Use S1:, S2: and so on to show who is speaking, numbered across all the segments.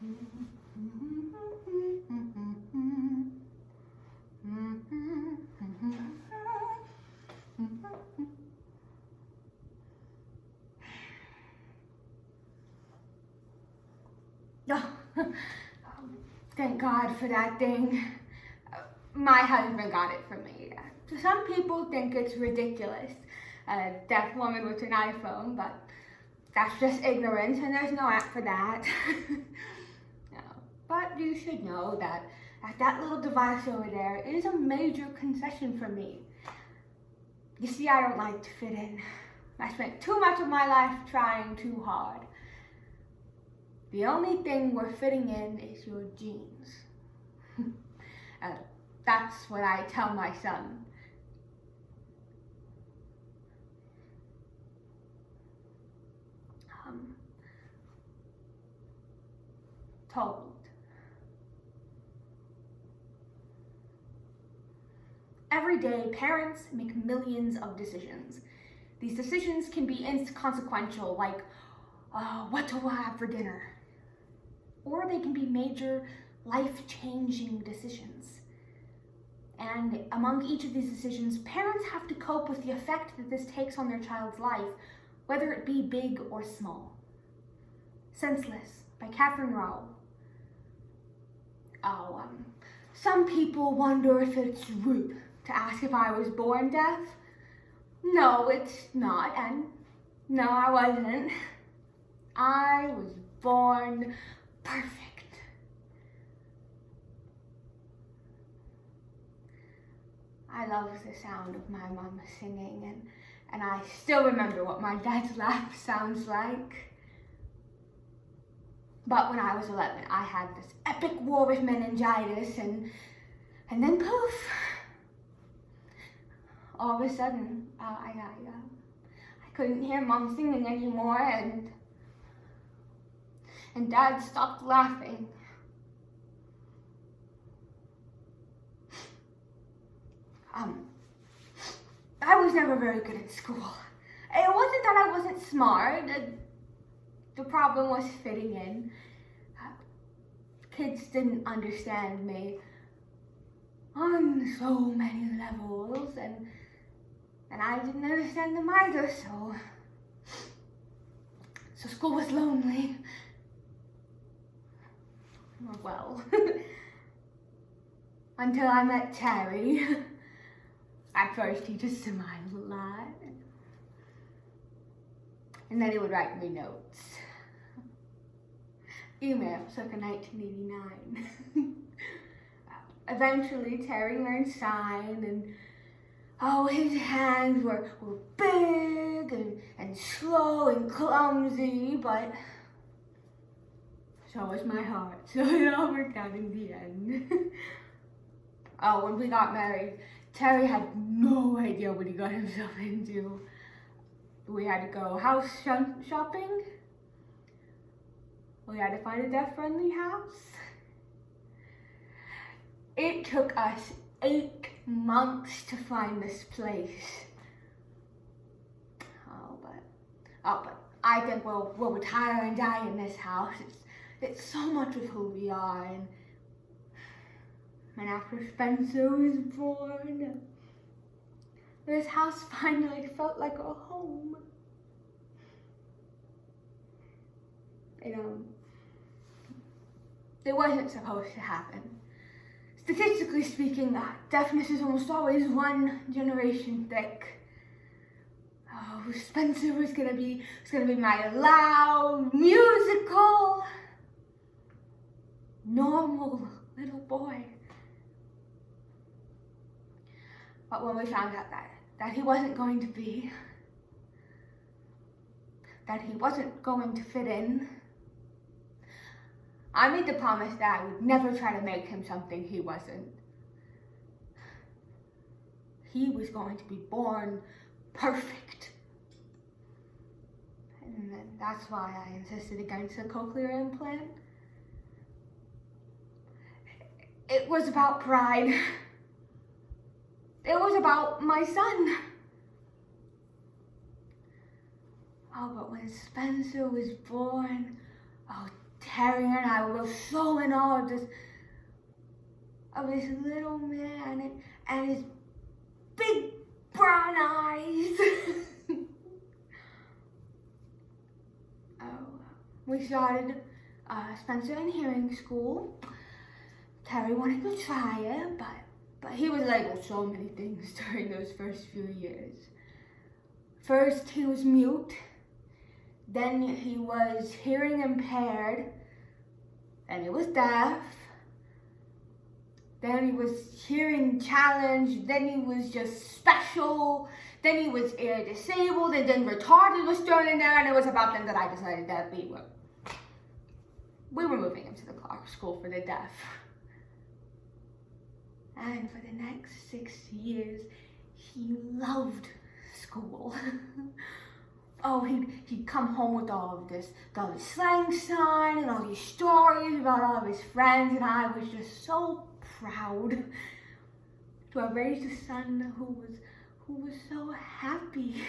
S1: Oh, thank God for that thing. My husband got it for me. Some people think it's ridiculous, a deaf woman with an iPhone, but that's just ignorance, and there's no app for that. No. But you should know that that little device over there is a major concession for me. You see, I don't like to fit in. I spent too much of my life trying too hard. The only thing we're fitting in is your genes. That's what I tell my son. Told. Every day, parents make millions of decisions. These decisions can be inconsequential, like what to have for dinner. Or they can be major, life-changing decisions. And among each of these decisions, parents have to cope with the effect that this takes on their child's life, whether it be big or small. Senseless by Katherine, Raul. Some people wonder if it's rude to ask if I was born deaf. No, it's not, and no, I wasn't. I was born perfect. I love the sound of my mom singing, and I still remember what my dad's laugh sounds like. But when I was 11, I had this epic war with meningitis, and then poof, all of a sudden, I couldn't hear Mom singing anymore, and Dad stopped laughing. I was never very good at school. It wasn't that I wasn't smart. The problem was fitting in. Kids didn't understand me on so many levels, and I didn't understand them either, so school was lonely. Well, until I met Terry. At first, he just smiled a lot, and then he would write me notes. Email, circa 1989. Eventually, Terry learned sign, and his hands were big and slow and clumsy, but so was my heart, so it all worked out in the end. When we got married, Terry had no idea what he got himself into. We had to go house shopping. We had to find a deaf-friendly house. It took us 8 months to find this place. But I think we'll retire and die in this house. It's so much of who we are, and after Spencer was born, this house finally felt like a home. It wasn't supposed to happen. Statistically speaking, deafness is almost always one generation thick. Spencer was gonna be my loud, musical, normal little boy. But when we found out that he wasn't going to be, that he wasn't going to fit in, I made the promise that I would never try to make him something he wasn't. He was going to be born perfect. And that's why I insisted against a cochlear implant. It was about pride. It was about my son. But when Spencer was born, Terry and I were so in awe of this little man and his big brown eyes. We started Spencer in hearing school. Terry wanted to try it, but he was labeled so many things during those first few years. First, he was mute. Then he was hearing impaired. Then he was deaf. Then he was hearing challenged. Then he was just special. Then he was ear disabled. And then retarded was thrown in there. And it was about then that I decided that we were moving him to the Clark School for the Deaf. And for the next 6 years, he loved school. Oh, he'd come home with all this slang sign and all these stories about all of his friends, and I was just so proud to have raised a son who was so happy.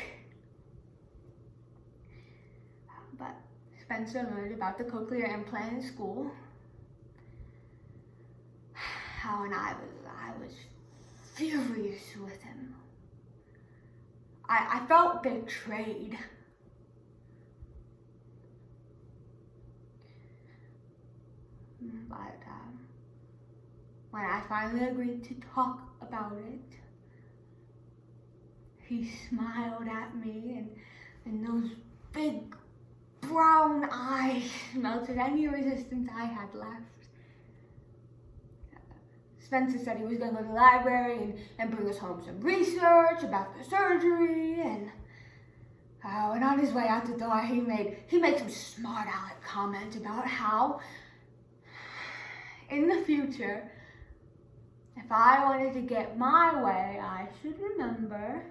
S1: But Spencer learned about the cochlear implant in school. How and I was furious with him. I felt betrayed. But when I finally agreed to talk about it, he smiled at me, and those big brown eyes melted any resistance I had left. Spencer said he was going to go to the library and bring us home some research about the surgery, and on his way out the door, he made some smart aleck comment about how in the future, if I wanted to get my way, I should remember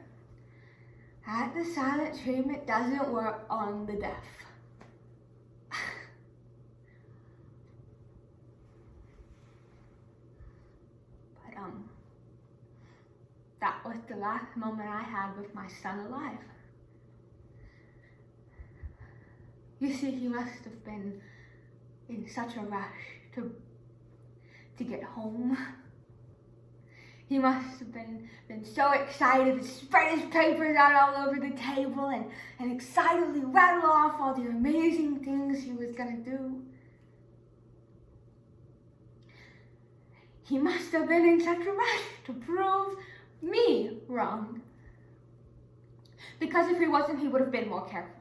S1: that the silent treatment doesn't work on the deaf. But that was the last moment I had with my son alive. You see, he must have been in such a rush to get home. He must have been so excited to spread his papers out all over the table and excitedly rattle off all the amazing things he was gonna do. He must have been in such a rush to prove me wrong. Because if he wasn't, he would have been more careful.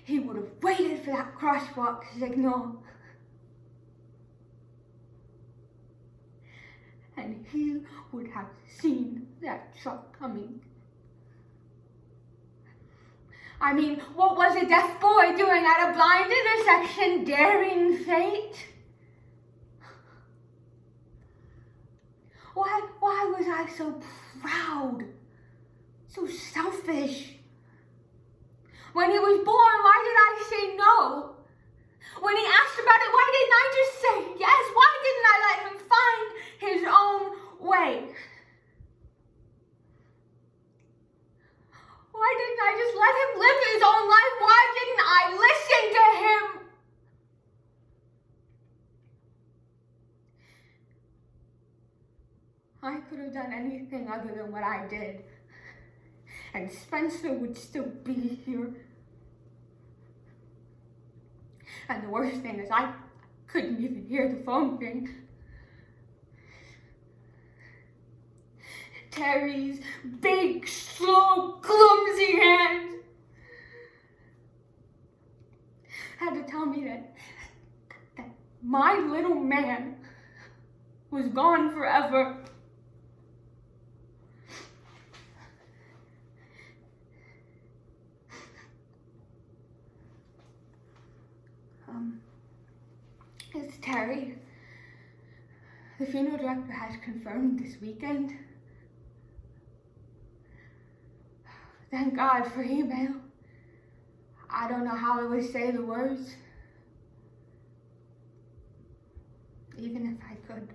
S1: He would have waited for that crosswalk signal. And he would have seen that truck coming. I mean, what was a deaf boy doing at a blind intersection, daring fate? Why was I so proud, so selfish? When he was born, why did I say no? When he asked about it, why didn't I just say yes? Why didn't I let him find his own way? Why didn't I just let him live his own life? Why didn't I listen to him? I could have done anything other than what I did, and Spencer would still be here. And the worst thing is I couldn't even hear the phone ring. Terry's big, slow, clumsy hand had to tell me that my little man was gone forever. It's Terry. The funeral director has confirmed this weekend. Thank God for email. I don't know how I would say the words, even if I could.